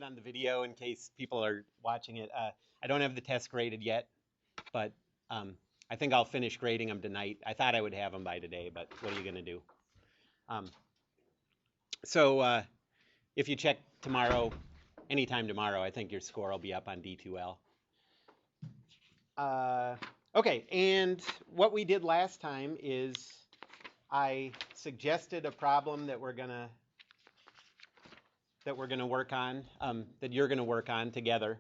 On the video in case people are watching it. I don't have the test graded yet, but I think I'll finish grading them tonight. I thought I would have them by today, but what are you going to do? Um, so if you check tomorrow, anytime tomorrow, I think your score will be up on D2L. Okay, and what we did last time is I suggested a problem that we're gonna work on, that you're gonna work on together.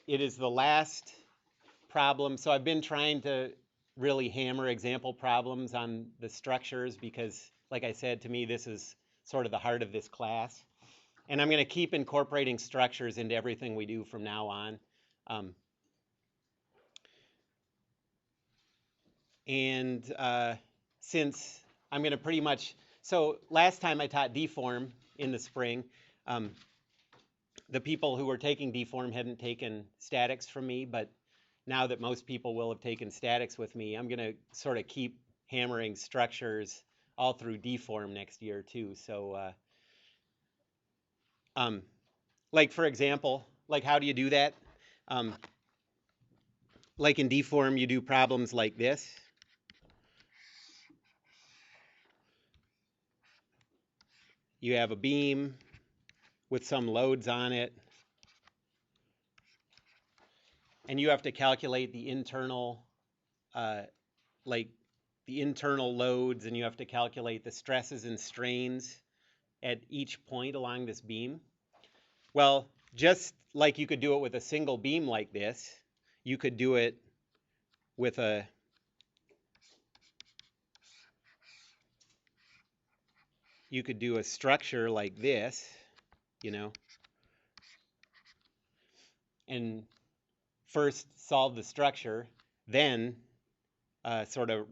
It is the last problem. So I've been trying to really hammer example problems on the structures because, like I said, to me, this is sort of the heart of this class. And I'm going to keep incorporating structures into everything we do from now on. Since I'm going to pretty much, so last time I taught deform in the spring, the people who were taking deform hadn't taken statics from me, but now that most people will have taken statics with me, I'm going to sort of keep hammering structures all through deform next year too. So, like for example, like how do you do that? Like in deform, you do problems like this. You have a beam with some loads on it, and you have to calculate the internal, like the internal loads, and you have to calculate the stresses and strains at each point along this beam. Well, just like you could do it with a single beam like this, you could do it with a structure like this, you know, and first solve the structure, then sort of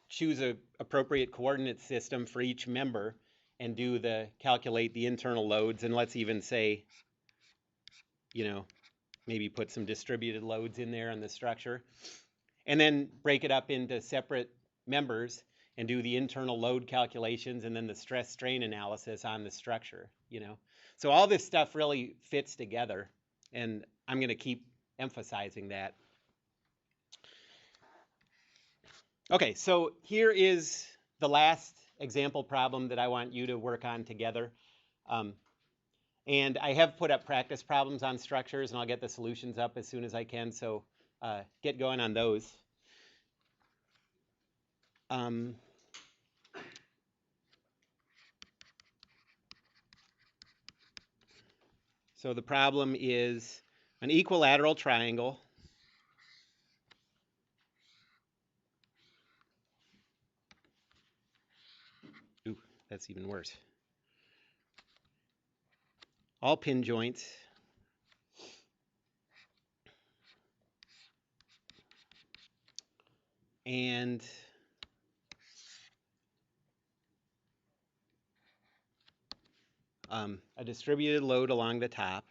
choose a appropriate coordinate system for each member and do the calculate the internal loads, and let's even say, you know, maybe put some distributed loads in there on the structure, and then break it up into separate members and do the internal load calculations and then the stress strain analysis on the structure, you know. So all this stuff really fits together, and I'm going to keep emphasizing that. Okay, so here is the last example problem that I want you to work on together. And I have put up practice problems on structures, and I'll get the solutions up as soon as I can, so get going on those. So the problem is an equilateral triangle ooh, that's even worse. All pin joints and a distributed load along the top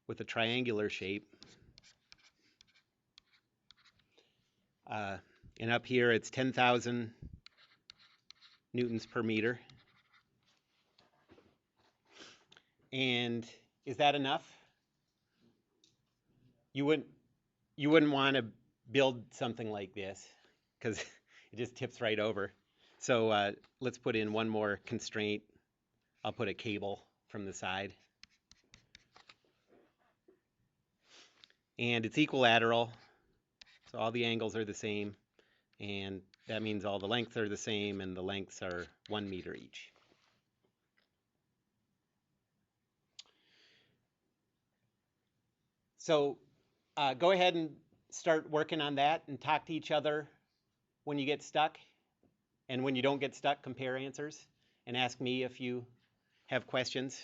with a triangular shape. And up here it's 10,000 newtons per meter. And is that enough? You wouldn't want to build something like this because it just tips right over. So let's put in one more constraint. I'll put a cable from the side. And it's equilateral, so all the angles are the same, and that means all the lengths are the same, and the lengths are 1 meter each. So go ahead and start working on that and talk to each other when you get stuck. And when you don't get stuck, compare answers and ask me if you have questions.